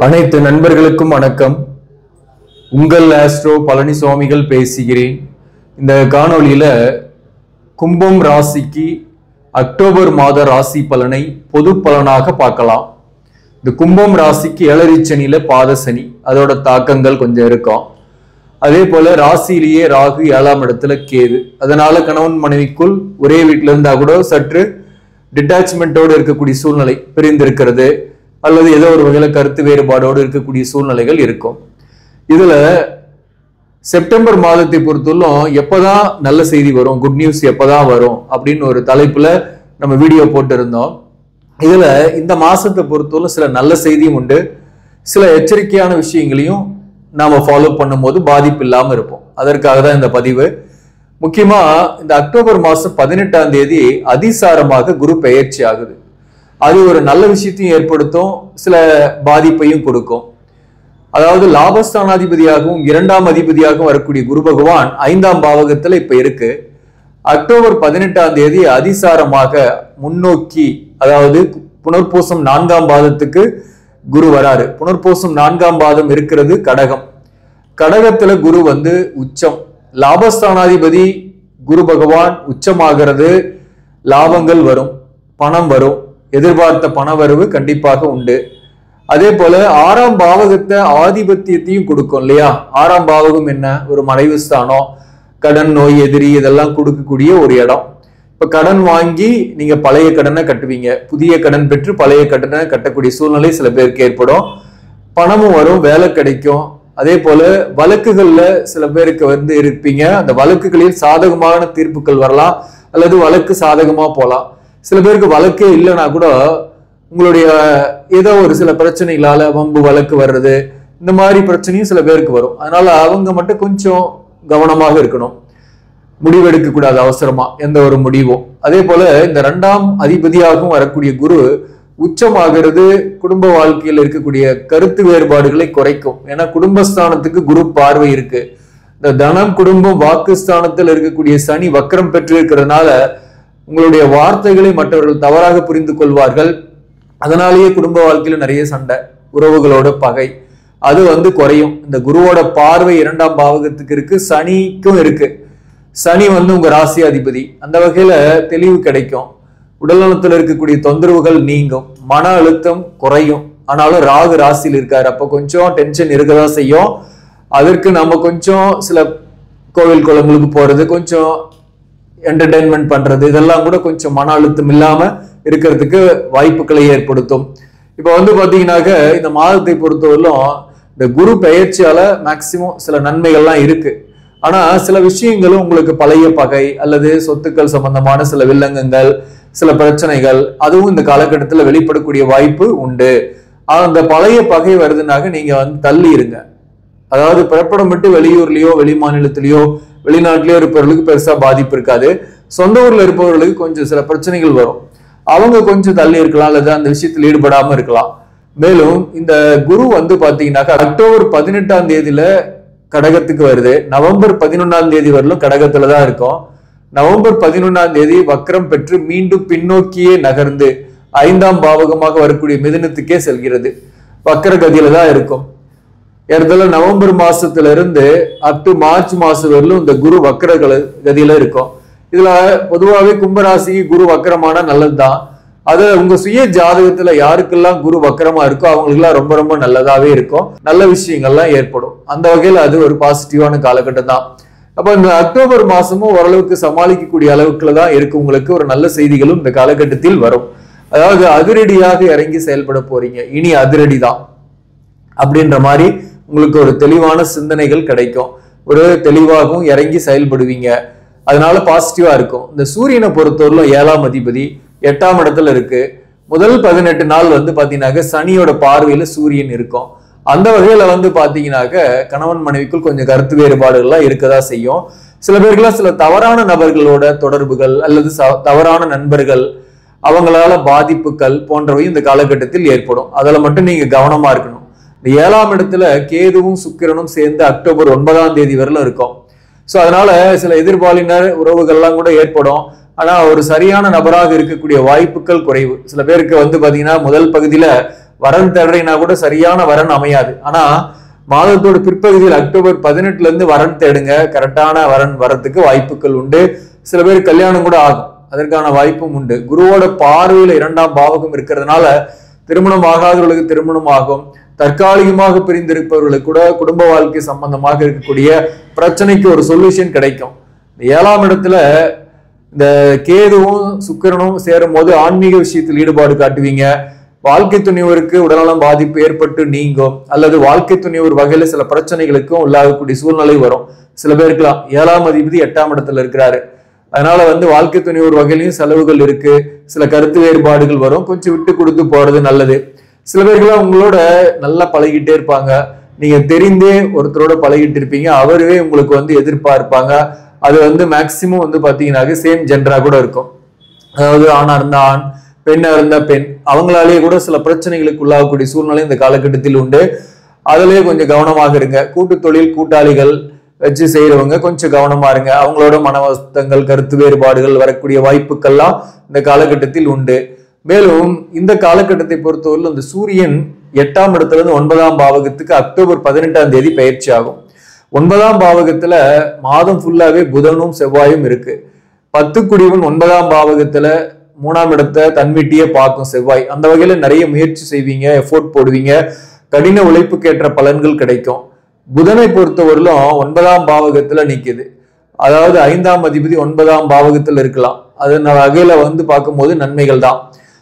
அனைத்து நண்பர்களுக்கும் வணக்கம். உங்கள் ஆஸ்ட்ரோ பழனிசாமிகள் பேசுகிறேன். இந்த காணொளியில கும்பம் ராசிக்கு அக்டோபர் மாத ராசி பலனை பொது பலனாக பார்க்கலாம். இந்த கும்பம் ராசிக்கு ஏழரை சனியில பாத சனி, அதோட தாக்கங்கள் கொஞ்சம் இருக்கும். அதே போல ராசியிலேயே ராகு 7ஆம் இடத்துல கேது, அதனால கணவன் மனைவிக்குள் ஒரே வீட்டில இருந்தா கூட சற்று டிட்டாச்மெண்டோடு இருக்கக்கூடிய சூழ்நிலை, பிரிந்திருக்கிறது அல்லது ஏதோ ஒரு வகையில கருத்து வேறுபாடோடு இருக்கக்கூடிய சூழ்நிலைகள் இருக்கும். இதுல செப்டம்பர் மாதத்தை பொறுத்தவரைக்கும் எப்பதான் நல்ல செய்தி வரும், குட் நியூஸ் எப்பதான் வரும் அப்படின்னு ஒரு தலைப்புல நம்ம வீடியோ போட்டு இருந்தோம். இதுல இந்த மாசத்தை பொறுத்தவரை சில நல்ல செய்தியும் உண்டு, சில எச்சரிக்கையான விஷயங்களையும் நாம ஃபாலோ பண்ணும் போது பாதிப்பு இல்லாம இருப்போம். அதற்காக தான் இந்த பதிவு. முக்கியமா இந்த அக்டோபர் மாசம் 18ஆம் தேதி அதிசாரமாக குரு பெயர்ச்சி ஆகுது. அது ஒரு நல்ல விஷயத்தையும் ஏற்படுத்தும், சில பாதிப்பையும் கொடுக்கும். அதாவது லாபஸ்தானாதிபதியாகவும் 2ஆம் அதிபதியாகவும் வரக்கூடிய குரு பகவான் 5ஆம் பாவகத்துல இப்ப இருக்கு. அக்டோபர் 18ஆம் தேதி அதிசாரமாக முன்னோக்கி, அதாவது புனர்பூசம் 4ஆம் பாதத்துக்கு குரு வராரு. புனர்பூசம் 4ஆம் பாதம் இருக்கிறது கடகம். கடகத்துல குரு உச்சம். லாபஸ்தானாதிபதி குரு பகவான் உச்சமாகிறது. லாபங்கள் வரும், பணம் வரும், எதிர்பார்த்த பணவரவு கண்டிப்பாக உண்டு. அதே போல 6ஆம் பாவகத்தை ஆதிபத்தியத்தையும் கொடுக்கும் இல்லையா. 6ஆம் பாவகம் என்ன, ஒரு மறைவு ஸ்தானம், கடன், நோய், எதிரி இதெல்லாம் கொடுக்கக்கூடிய ஒரு இடம். இப்ப கடன் வாங்கி நீங்க பழைய கடனை கட்டுவீங்க, புதிய கடன் பெற்று பழைய கடனை கட்டக்கூடிய சூழ்நிலை சில பேருக்கு ஏற்படும். பணமும் வரும், வேலை கிடைக்கும். அதே போல வழக்குகள்ல சில பேருக்கு இருப்பீங்க, அந்த வழக்குகளில் சாதகமான தீர்ப்புகள் வரலாம் அல்லது வழக்கு சாதகமா போலாம். சில பேருக்கு வழக்கே இல்லைன்னா கூட உங்களுடைய ஏதோ ஒரு சில பிரச்சனைகளால வம்பு வழக்கு வர்றது, இந்த மாதிரி பிரச்சனையும் சில பேருக்கு வரும். அதனால அவங்க மட்டும் கொஞ்சம் கவனமாக இருக்கணும், முடிவெடுக்க கூடாது அவசரமா எந்த ஒரு முடிவும். அதே போல இந்த 2ஆம் அதிபதியாகவும் வரக்கூடிய குரு உச்சமாகிறது குடும்ப வாழ்க்கையில் இருக்கக்கூடிய கருத்து வேறுபாடுகளை குறைக்கும். ஏன்னா குடும்பஸ்தானத்துக்கு குரு பார்வை இருக்கு. இந்த தனம், குடும்பம், வாக்குஸ்தானத்தில் இருக்கக்கூடிய சனி வக்ரம் பெற்று இருக்கிறதுனால உங்களுடைய வார்த்தைகளை மற்றவர்கள் தவறாக புரிந்து கொள்வார்கள். அதனாலேயே குடும்ப வாழ்க்கையில நிறைய சண்டை, உறவுகளோட பகை, அது குறையும். இந்த குருவோட பார்வை 2ஆம் பாவகத்துக்கு இருக்கு, சனிக்கும் இருக்கு. சனி உங்க ராசி அதிபதி, அந்த வகையில தெளிவு கிடைக்கும். உடல்நலத்தில் இருக்கக்கூடிய தொந்தரவுகள் நீங்கும், மன அழுத்தம் குறையும். ஆனாலும் ராகு ராசியில் இருக்காரு, அப்ப கொஞ்சம் டென்ஷன் இருக்கதான் செய்யும். அதற்கு நம்ம கொஞ்சம் சில கோவில் குளங்களுக்கு போறது, கொஞ்சம் என்டர்டைன்மெண்ட் பண்றது, இதெல்லாம் கூட கொஞ்சம் மன அழுத்தம் இல்லாம இருக்கிறதுக்கு வாய்ப்புகளை ஏற்படுத்தும். இப்ப பாத்தீங்கன்னாக்க இந்த மாதத்தை பொறுத்தவரையிலும் இந்த குரு பெயர்ச்சியால மேக்சிமம் சில நன்மைகள்லாம் இருக்கு. ஆனா சில விஷயங்களும் உங்களுக்கு பழைய பகை அல்லது சொத்துக்கள் சம்பந்தமான சில வில்லங்கங்கள், சில பிரச்சனைகள், அதுவும் இந்த காலகட்டத்தில் வெளிப்படக்கூடிய வாய்ப்பு உண்டு. அந்த பழைய பகை வருதுனாக நீங்க தள்ளி இருங்க. அதாவது பிறப்படம் விட்டு வெளியூர்லயோ வெளி மாநிலத்திலயோ வெளிநாட்டிலயோ இருப்பவர்களுக்கு பெருசா பாதிப்பு இருக்காது. சொந்த ஊர்ல இருப்பவர்களுக்கு கொஞ்சம் சில பிரச்சனைகள் வரும், அவங்க கொஞ்சம் தள்ளி இருக்கலாம் அல்லது அந்த விஷயத்தில் ஈடுபடாம இருக்கலாம். மேலும் இந்த குரு பாத்தீங்கன்னாக்கா அக்டோபர் 18ஆம் தேதியில கடகத்துக்கு வருது. நவம்பர் 11ஆம் தேதி வரலும் கடகத்துலதான் இருக்கும். நவம்பர் 11ஆம் தேதி வக்ரம் பெற்று மீண்டும் பின்னோக்கியே நகர்ந்து 5ஆம் பாவகமாக வரக்கூடிய மிதுனத்துக்கே செல்கிறது. வக்கர கதியில தான் இருக்கும். ஏறத்தாழ நவம்பர் மாசத்துல இருந்து அப் டு மார்ச் மாசம் வரலும் இந்த குரு வக்கர கதியில இருக்கும். இதுல பொதுவாகவே கும்பராசிக்கு குரு வக்கரமான நல்லதுதான். அது உங்க சுய ஜாதகத்துல யாருக்கெல்லாம் குரு வக்கரமா இருக்கோ அவங்களுக்குலாம் ரொம்ப ரொம்ப நல்லதாவே இருக்கும், நல்ல விஷயங்கள்லாம் ஏற்படும். அந்த வகையில அது ஒரு பாசிட்டிவான காலகட்டம் தான். அப்ப இந்த அக்டோபர் மாசமும் ஓரளவுக்கு சமாளிக்கக்கூடிய அளவுக்குல தான் இருக்கு. உங்களுக்கு ஒரு நல்ல செய்திகளும் இந்த காலகட்டத்தில் வரும். அதாவது அதிரடியாக இறங்கி செயல்பட போறீங்க, இனி அதிரடி தான் அப்படின்ற மாதிரி உங்களுக்கு ஒரு தெளிவான சிந்தனைகள் கிடைக்கும். ஒரு தெளிவாகவும் இறங்கி செயல்படுவீங்க, அதனால பாசிட்டிவா இருக்கும். இந்த சூரியனை பொறுத்தவரையிலும் 7ஆம் அதிபதி 8ஆம் இடத்துல இருக்கு. முதல் 18 நாள் பாத்தீங்கன்னாக்க சனியோட பார்வையில சூரியன் இருக்கும். அந்த வகையில பாத்தீங்கன்னாக்க கணவன் மனைவிக்குள் கொஞ்சம் கருத்து வேறுபாடுகள்லாம் இருக்கதா செய்யும். சில பேருக்குலாம் சில தவறான நபர்களோட தொடர்புகள் அல்லது தவறான நண்பர்கள், அவங்களால பாதிப்புகள் போன்றவையும் இந்த காலகட்டத்தில் ஏற்படும். அதுல மட்டும் நீங்க கவனமா இருக்கணும். இந்த 7ஆம் இடத்துல கேதுவும் சுக்கிரனும் சேர்ந்து அக்டோபர் 9ஆம் தேதி வரலும் இருக்கும். சோ அதனால சில எதிர்பாலினர் உறவுகள்லாம் கூட ஏற்படும். ஆனா ஒரு சரியான நபராக இருக்கக்கூடிய வாய்ப்புகள் குறைவு. சில பேருக்கு பாத்தீங்கன்னா முதல் பகுதியில வரன் தேடுறீங்கன்னா கூட சரியான வரன் அமையாது. ஆனா மாதத்தோட பிற்பகுதியில் அக்டோபர் 18 இருந்து வரன் தேடுங்க. கரெக்டான வரன் வரத்துக்கு வாய்ப்புகள் உண்டு. சில பேர் கல்யாணம் கூட ஆகும், அதற்கான வாய்ப்பும் உண்டு. குருவோட பார்வையில 2ஆம் பாவகம் இருக்கிறதுனால திருமணம் ஆகாதவர்களுக்கு திருமணம் ஆகும். தற்காலிகமாக பிரிந்திருப்பவர்களுக்கு கூட குடும்ப வாழ்க்கை சம்பந்தமாக இருக்கக்கூடிய பிரச்சனைக்கு ஒரு சொல்யூஷன் கிடைக்கும். 7ஆம் இடத்துல இந்த கேதுவும் சுக்கிரனும் சேரும் போது ஆன்மீக விஷயத்தில் ஈடுபாடு காட்டுவீங்க. வாழ்க்கை துணிவருக்கு உடல்நலம் பாதிப்பு ஏற்பட்டு நீங்கும், அல்லது வாழ்க்கை துணிவர் வகையில சில பிரச்சனைகளுக்கும் உள்ளாகக்கூடிய சூழ்நிலை வரும். சில பேருக்குலாம் 7ஆம் அதிபதி 8ஆம் இடத்துல இருக்கிறாரு, அதனால வாழ்க்கை துணிவர் வகையிலையும் செலவுகள் இருக்கு, சில கருத்து வேறுபாடுகள் வரும். கொஞ்சம் விட்டு கொடுத்து போறது நல்லது. சில பேருக்குலாம் உங்களோட நல்லா பழகிட்டே இருப்பாங்க, நீங்க தெரிந்தே ஒருத்தரோட பழகிட்டு இருப்பீங்க, அவருவே உங்களுக்கு எதிர்பார்ப்பாங்க. அது மேக்சிமம் பாத்தீங்கன்னா சேம் ஜெண்டரா கூட இருக்கும். அதாவது ஆணா இருந்தா ஆண், பெண்ணா இருந்தா பெண், அவங்களாலேயே கூட சில பிரச்சனைகளுக்கு உள்ளாகக்கூடிய சூழ்நிலை இந்த காலகட்டத்தில் உண்டு. அதுலயே கொஞ்சம் கவனமாக இருங்க. கூட்டு தொழில் கூட்டாளிகள் வச்சு செய்யறவங்க கொஞ்சம் கவனமா இருங்க. அவங்களோட மனவஸ்தங்கள் கருத்து வேறுபாடுகள் வரக்கூடிய வாய்ப்புகள்லாம் இந்த காலகட்டத்தில் உண்டு. மேலும் இந்த காலகட்டத்தை பொறுத்தவரையில் இந்த சூரியன் 8ஆம் இடத்துல இருந்து 9ஆம் பாவகத்துக்கு அக்டோபர் 18ஆம் தேதி பயிற்சி ஆகும். 9ஆம் பாவகத்துல மாதம் ஃபுல்லாவே புதனும் செவ்வாயும் இருக்கு. 10 குடிவன் 9ஆம் பாவகத்துல 3ஆம் இடத்தை தன்வீட்டியே பார்க்கும் செவ்வாய். அந்த வகையில நிறைய முயற்சி செய்வீங்க, எஃபோர்ட் போடுவீங்க, கடின உழைப்புக்கு ஏற்ற பலன்கள் கிடைக்கும். புதனை பொறுத்தவரையிலும் 9ஆம் பாவகத்துல நிக்குது, அதாவது 5ஆம் அதிபதி 9ஆம் பாவகத்துல இருக்கலாம். அது வகையில பார்க்கும்போது நன்மைகள் தான்.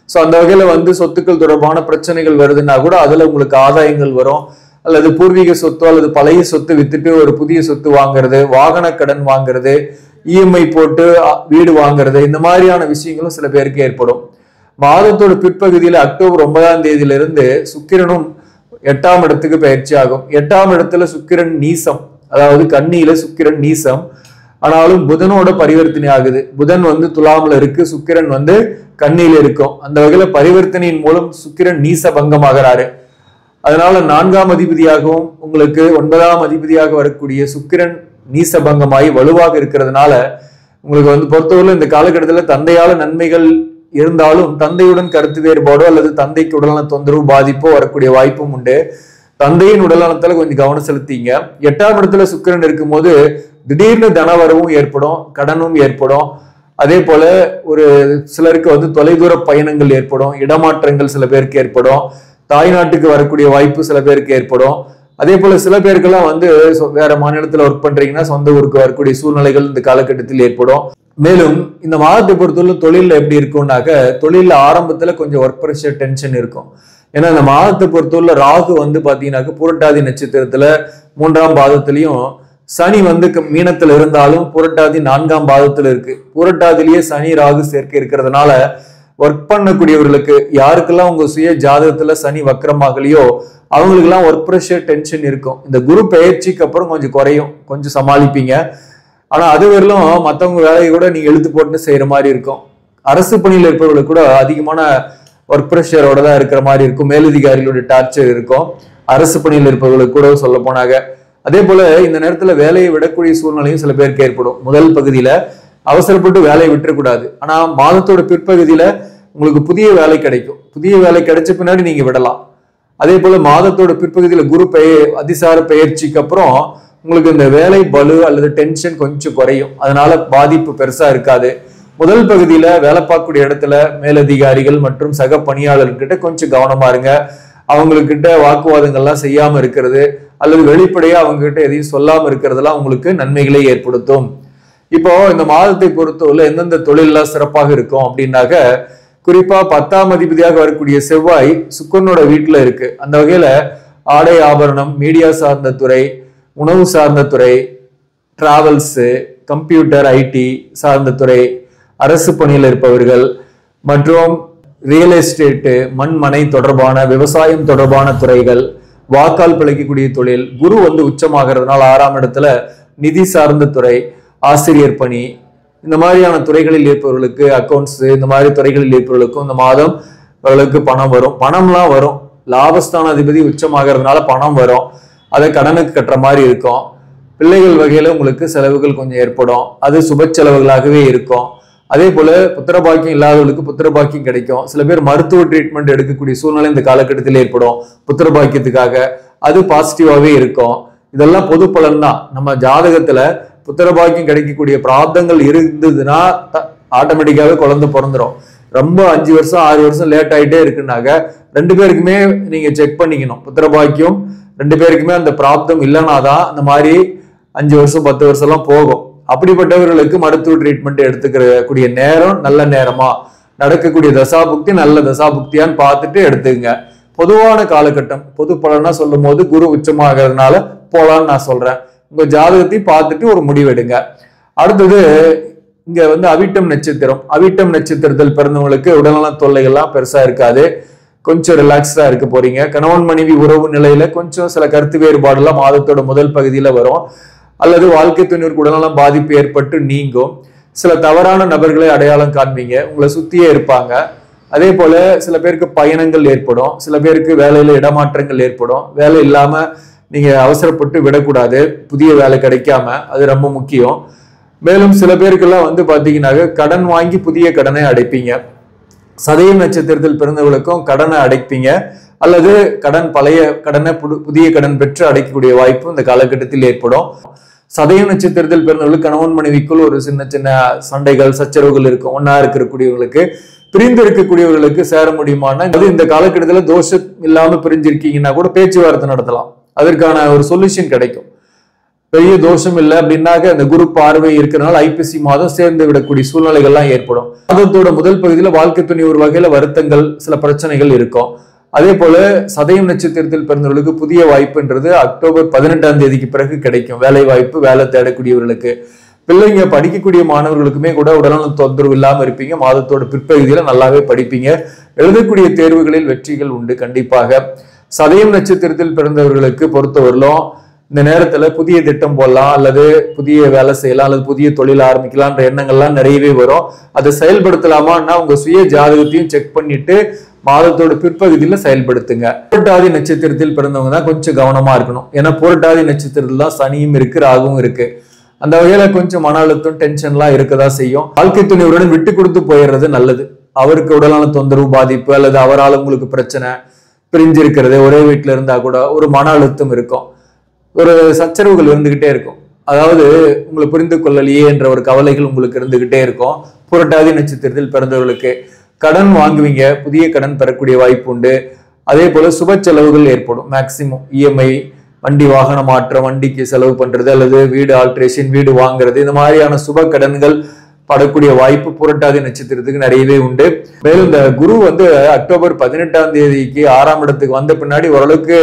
ஸோ அந்த வகையில சொத்துக்கள் தொடர்பான பிரச்சனைகள் வருதுன்னா கூட அதுல உங்களுக்கு ஆதாயங்கள் வரும். அல்லது பூர்வீக சொத்தோ அல்லது பழைய சொத்து வித்துட்டு ஒரு புதிய சொத்து வாங்குறது, வாகன கடன் வாங்குறது, இஎம்ஐ போட்டு வீடு வாங்குறது, இந்த மாதிரியான விஷயங்களும் சில பேருக்கு ஏற்படும். மாதத்தோட பிற்பகுதியில அக்டோபர் 9ஆம் தேதியிலிருந்து சுக்கிரனும் 8ஆம் இடத்துக்கு பயிற்சி ஆகும். 8ஆம் இடத்துல சுக்கிரன் நீசம், அதாவது கன்னியில சுக்கிரன் நீசம். ஆனாலும் புதனோட பரிவர்த்தனை ஆகுது. புதன் துலாம்ல இருக்கு, சுக்கிரன் கன்னியில இருக்கும். அந்த வகையில பரிவர்த்தனையின் மூலம் சுக்கிரன் நீச பங்கமாகிறாரு. அதனால 4ஆம் அதிபதியாகவும் உங்களுக்கு 9ஆம் அதிபதியாக வரக்கூடிய சுக்கிரன் நீசபங்கமாகி வலுவாக இருக்கிறதுனால உங்களுக்கு பொறுத்தவரை இந்த காலகட்டத்தில் தந்தையால நன்மைகள் இருந்தாலும் தந்தையுடன் கருத்து வேறுபாடோ அல்லது தந்தைக்கு உடல்நல தொந்தரவு பாதிப்போ வரக்கூடிய வாய்ப்பும் உண்டு. தந்தையின் உடல்நலத்துல கொஞ்சம் கவனம் செலுத்திங்க. 8ஆம் இடத்துல சுக்கிரன் இருக்கும்போது திடீர்னு தனவரவும் ஏற்படும், கடனும் ஏற்படும். அதே போல ஒரு சிலருக்கு தொலைதூர பயணங்கள் ஏற்படும், இடமாற்றங்கள் சில பேருக்கு ஏற்படும், தாய்நாட்டுக்கு வரக்கூடிய வாய்ப்பு சில பேருக்கு ஏற்படும். அதே போல சில பேருக்கெல்லாம் வேற மாநிலத்துல ஒர்க் பண்றீங்கன்னா சொந்த ஊருக்கு வரக்கூடிய சூழ்நிலைகள் இந்த காலகட்டத்தில் ஏற்படும். மேலும் இந்த மாதத்தை பொறுத்தவரை தொழில எப்படி இருக்கும்னாக்க, தொழில ஆரம்பத்துல கொஞ்சம் ஒர்க் ப்ரெஷர் டென்ஷன் இருக்கும். ஏன்னா இந்த மாதத்தை பொறுத்தவரை ராகு பாத்தீங்கன்னாக்க புரட்டாதி நட்சத்திரத்துல 3ஆம் பாதத்திலையும், சனி மீனத்துல இருந்தாலும் புரட்டாதி 4ஆம் பாதத்துல இருக்கு. புரட்டாதிலேயே சனி ராகு சேர்க்கை இருக்கிறதுனால ஒர்க் பண்ணக்கூடியவர்களுக்கு யாருக்கெல்லாம் உங்க சுய ஜாதகத்துல சனி வக்கரமாகலையோ அவங்களுக்கெல்லாம் ஒர்க் ப்ரெஷர் டென்ஷன் இருக்கும். இந்த குரு பெயர்ச்சிக்கு அப்புறம் கொஞ்சம் குறையும், கொஞ்சம் சமாளிப்பீங்க. ஆனா அது வரலும் மற்றவங்க வேலையை கூட நீங்க இழுத்து போட்டு செய்யற மாதிரி இருக்கும். அரசு பணியில் இருப்பவர்களுக்கு கூட அதிகமான ஒர்க் ப்ரெஷரோட தான் இருக்கிற மாதிரி இருக்கும். மேலதிகாரிகளுடைய டார்ச்சர் இருக்கும் அரசு பணியில் இருப்பவர்களுக்கு கூட சொல்ல போனாங்க. அதே போல இந்த நேரத்துல வேலையை விடக்கூடிய சூழ்நிலையும் சில பேருக்கு ஏற்படும். முதல் பகுதியில அவசரப்பட்டு வேலையை விட்டுறக்கூடாது. ஆனா மாதத்தோட பிற்பகுதியில உங்களுக்கு புதிய வேலை கிடைக்கும். புதிய வேலை கிடைச்ச பின்னாடி நீங்க விடலாம். அதே போல மாதத்தோட பிற்பகுதியில குரு அதிசார பெயர்ச்சிக்கு அப்புறம் உங்களுக்கு இந்த வேலை பலு அல்லது டென்ஷன் கொஞ்சம் குறையும். அதனால பாதிப்பு பெருசா இருக்காது. முதல் பகுதியில வேலை பார்க்கக்கூடிய இடத்துல மேலதிகாரிகள் மற்றும் சக பணியாளர்கிட்ட கொஞ்சம் கவனமா இருங்க. அவங்கக்கிட்ட வாக்குவாதங்கள்லாம் செய்யாம இருக்கிறது அல்லது வெளிப்படையா அவங்க கிட்ட எதையும் சொல்லாம இருக்கிறதுலாம் உங்களுக்கு நன்மைகளை ஏற்படுத்தும். இப்போ இந்த மாதத்தை பொறுத்தவரை எந்தெந்த தொழிலெல்லாம் சிறப்பாக இருக்கும் அப்படின்னாக்க, குறிப்பா 10ஆம் அதிபதியாக வரக்கூடிய செவ்வாய் சுக்கிரனோட வீட்டுல இருக்கு. அந்த வகையில ஆடை ஆபரணம், மீடியா சார்ந்த துறை, உணவு சார்ந்த துறை, டிராவல்ஸ், கம்ப்யூட்டர், ஐடி சார்ந்த துறை, அரசு பணியில் இருப்பவர்கள் மற்றும் ரியல் எஸ்டேட்டு, மண்மனை தொடர்பான விவசாயம் தொடர்பான துறைகள், வாக்கால் பிழைக்கக்கூடிய தொழில், குரு உச்சமாகிறதுனால 6ஆம் இடத்துல நிதி சார்ந்த துறை, ஆசிரியர் பணி, இந்த மாதிரியான துறைகளில் இருப்பவர்களுக்கு, அக்கௌண்ட்ஸ், இந்த மாதிரி துறைகளில் இருப்பவர்களுக்கும் இந்த மாதம் அவர்களுக்கு பணம் வரும். பணம்லாம் வரும். லாபஸ்தான அதிபதி உச்சமாகிறதுனால பணம் வரும். அதை கடனுக்கு கட்டுற மாதிரி இருக்கும். பிள்ளைகள் வகையில உங்களுக்கு செலவுகள் கொஞ்சம் ஏற்படும். அது சுப செலவுகளாகவே இருக்கும். அதே போல புத்திர பாக்கியம் இல்லாதவர்களுக்கு புத்திர பாக்கியம் கிடைக்கும். சில பேர் மருத்துவ ட்ரீட்மெண்ட் எடுக்கக்கூடிய சூழ்நிலை இந்த காலகட்டத்தில் ஏற்படும் புத்திர பாக்கியத்துக்காக. அது பாசிட்டிவாவே இருக்கும். இதெல்லாம் பொது பலன் தான். நம்ம ஜாதகத்துல புத்திர பாக்கியம் கிடைக்கக்கூடிய பிராப்தங்கள் இருந்ததுன்னா ஆட்டோமேட்டிக்காவே குழந்தை பிறந்துடும். ரொம்ப 5 வருஷம் 6 வருஷம் லேட் ஆகிட்டே இருக்குன்னாக்க 2 பேருக்குமே நீங்க செக் பண்ணிக்கணும். புத்திர பாக்கியம் 2 பேருக்குமே அந்த பிராப்தம் இல்லைனாதான் அந்த மாதிரி 5 வருஷம் 10 வருஷம் எல்லாம் போகும். அப்படிப்பட்டவர்களுக்கு மருத்துவ ட்ரீட்மெண்ட் எடுத்துக்கக்கூடிய நேரம் நல்ல நேரமா, நடக்கக்கூடிய தசாபுக்தி நல்ல தசாபுக்தியான்னு பார்த்துட்டு எடுத்துங்க. பொதுவான காலகட்டம் பொது பலனா சொல்லும் போது குரு உச்சமாகிறதுனால போலான்னு நான் சொல்றேன். உங்க ஜாதகத்தையும் பார்த்துட்டு ஒரு முடிவெடுங்க. அடுத்தது இங்க அவிட்டம் நட்சத்திரம். அவிட்டம் நட்சத்திரத்தில் பிறந்தவங்களுக்கு உடல்நல தொல்லைகள்லாம் பெருசா இருக்காது. கொஞ்சம் ரிலாக்ஸ்டா இருக்க போறீங்க. கணவன் மனைவி உறவு நிலையில கொஞ்சம் சில கருத்து வேறுபாடுலாம் மாதத்தோட முதல் பகுதியில வரும். அல்லது வாழ்க்கை துணைக்கு உடல்நலம் பாதிப்பு ஏற்பட்டு நீங்கும். சில தவறான நபர்களை அடையாளம் காண்பீங்க. உங்களை சுத்தியே இருப்பாங்க. அதே போல சில பேருக்கு பயணங்கள் ஏற்படும். சில பேருக்கு வேலையில இடமாற்றங்கள் ஏற்படும். வேலை இல்லாம நீங்க அவசரப்பட்டு விடக்கூடாது. புதிய வேலை கிடைக்காம, அது ரொம்ப முக்கியம். மேலும் சில பேருக்கெல்லாம் பாத்தீங்கன்னாக்க கடன் வாங்கி புதிய கடனை அடைப்பீங்க. சதயம் நட்சத்திரத்தில் பிறந்தவர்களுக்கும் கடனை அடைப்பீங்க. அல்லது பழைய கடனை புதிய கடன் பெற்று அடைக்கக்கூடிய வாய்ப்பு இந்த காலகட்டத்தில் ஏற்படும். சதயம் நட்சத்திரத்தில் பிறந்தவர்களுக்கு கணவன் மனைவிக்குள் ஒரு சின்ன சின்ன சண்டைகள் சச்சரவுகள் இருக்கும். ஒன்னா இருக்கக்கூடியவர்களுக்கு, பிரிந்து இருக்கக்கூடியவர்களுக்கு சேர முடியுமானா, இந்த காலகட்டத்துல தோஷம் இல்லாம பிரிஞ்சிருக்கீங்கன்னா கூட பேச்சுவார்த்தை நடத்தலாம். அதற்கான ஒரு சொல்யூஷன் கிடைக்கும். பெரிய தோஷம் இல்லை அப்படின்னாக்க அந்த குரு பார்வை இருக்கிறனால ஐப்பசி மாதம் சேர்ந்து விடக்கூடிய சூழ்நிலைகள்லாம் ஏற்படும். மாதத்தோட முதல் பகுதியில வாழ்க்கை துணை ஒரு வகையில வருத்தங்கள், சில பிரச்சனைகள் இருக்கும். அதே போல சதயம் நட்சத்திரத்தில் பிறந்தவர்களுக்கு புதிய வாய்ப்புன்றது அக்டோபர் 18ஆம் தேதிக்கு பிறகு கிடைக்கும். வேலை வாய்ப்பு, வேலை தேடக்கூடியவர்களுக்கு. பிள்ளைங்க படிக்கக்கூடிய மாணவர்களுக்குமே கூட உடல்நல தொந்தரவு இல்லாம இருப்பீங்க. மாதத்தோட பிற்பகுதியில நல்லாவே படிப்பீங்க. எழுதக்கூடிய தேர்வுகளில் வெற்றிகள் உண்டு கண்டிப்பாக. சதயம் நட்சத்திரத்தில் பிறந்தவர்களுக்கு பொறுத்தவரையிலும் இந்த நேரத்துல புதிய திட்டம் போடலாம், அல்லது புதிய வேலை செய்யலாம், அல்லது புதிய தொழில் ஆரம்பிக்கலாம்ன்ற எண்ணங்கள்லாம் நிறையவே வரும். அதை செயல்படுத்தலாமான்னா உங்க சுய ஜாதகத்தையும் செக் பண்ணிட்டு மாதத்தோட பிற்பகுதியில செயல்படுத்துங்க. புரட்டாதி நட்சத்திரத்தில் பிறந்தவங்க தான் கொஞ்சம் கவனமா இருக்கணும். ஏன்னா புரட்டாதி நட்சத்திரத்துல தான் சனியும் இருக்கு, ராகுவும் இருக்கு. அந்த வகையில கொஞ்சம் மன அழுத்தம், டென்ஷன்லாம் இருக்கதான் செய்யும். வாழ்க்கை துணையுடன் விட்டு கொடுத்து போயிடுறது நல்லது. அவருக்கு உடலான தொந்தரவு, பாதிப்பு, அல்லது அவரால் உங்களுக்கு பிரச்சனை, பிரிஞ்சிருக்கிறது, ஒரே வீட்டுல இருந்தா கூட ஒரு மன அழுத்தம் இருக்கும். ஒரு சச்சரவுகள் இருந்துகிட்டே இருக்கும். அதாவது உங்களை புரிந்து கொள்ளலையே என்ற ஒரு கவலைகள் உங்களுக்கு இருந்துகிட்டே இருக்கும். புரட்டாதி நட்சத்திரத்தில் பிறந்தவர்களுக்கு கடன் வாங்குவீங்க. புதிய கடன் பெறக்கூடிய வாய்ப்பு உண்டு. அதே போல சுப செலவுகள் ஏற்படும். மேக்சிமம் இஎம்ஐ, வண்டி வாகன மாற்றம், வண்டிக்கு செலவு பண்றது, அல்லது வீடு ஆல்ட்ரேஷன், வீடு வாங்குறது, இந்த மாதிரியான சுப கடன்கள் படக்கூடிய வாய்ப்பு புரட்டாதி நட்சத்திரத்துக்கு நிறையவே உண்டு. மேலும் இந்த குரு அக்டோபர் 18ஆம் தேதிக்கு 6ஆம் இடத்துக்கு வந்த பின்னாடி ஓரளவுக்கு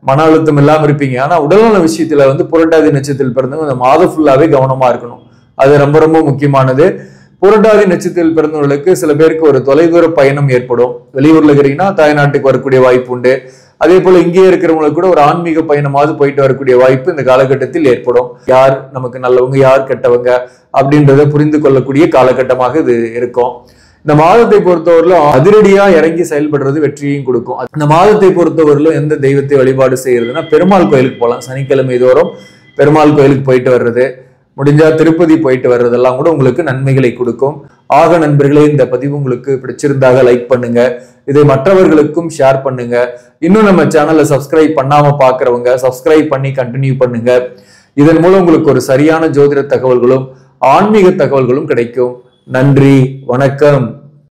மன அழுத்தம் இல்லாம இருப்பீங்க. ஆனா உடல்நல விஷயத்துல புரட்டாதி நட்சத்திரத்தில் பிறந்தவங்க இந்த மாதம் ஃபுல்லாவே கவனமா இருக்கணும். அது ரொம்ப ரொம்ப முக்கியமானது. புரட்டாதி நட்சத்திரத்தில் பிறந்தவர்களுக்கு சில பேருக்கு ஒரு தொலைதூர பயணம் ஏற்படும். வெளியூர்ல இருக்கிறீங்கன்னா தாய்நாட்டுக்கு வரக்கூடிய வாய்ப்பு உண்டு. அதே போல இங்கே இருக்கிறவங்களுக்கு கூட ஒரு ஆன்மீக பயணமாவது போயிட்டு வரக்கூடிய வாய்ப்பு இந்த காலகட்டத்தில் ஏற்படும். யார் நமக்கு நல்லவங்க, யார் கெட்டவங்க அப்படின்றத புரிந்து கொள்ளக்கூடிய காலகட்டமாக இது இருக்கும். இந்த மாதத்தை பொறுத்தவரையிலும் அதிரடியா இறங்கி செயல்படுறது வெற்றியையும் கொடுக்கும். இந்த மாதத்தை பொறுத்தவரையிலும் எந்த தெய்வத்தை வழிபாடு செய்யறதுன்னா பெருமாள் கோயிலுக்கு போகலாம். சனிக்கிழமை தோறும் பெருமாள் கோயிலுக்கு போயிட்டு வர்றது, முடிஞ்சா திருப்பதி போயிட்டு வர்றதெல்லாம் கூட உங்களுக்கு நன்மைகளை கொடுக்கும். ஆக நண்பர்களே, இந்த பதிவு உங்களுக்கு பிடிச்சிருந்தாக லைக் பண்ணுங்க. இதை மற்றவர்களுக்கும் ஷேர் பண்ணுங்க. இன்னும் நம்ம சேனலை சப்ஸ்கிரைப் பண்ணாம பாக்குறவங்க சப்ஸ்கிரைப் பண்ணி கண்டினியூ பண்ணுங்க. இதன் மூலம் உங்களுக்கு ஒரு சரியான ஜோதிட தகவல்களும் ஆன்மீக தகவல்களும் கிடைக்கும். நன்றி, வணக்கம்.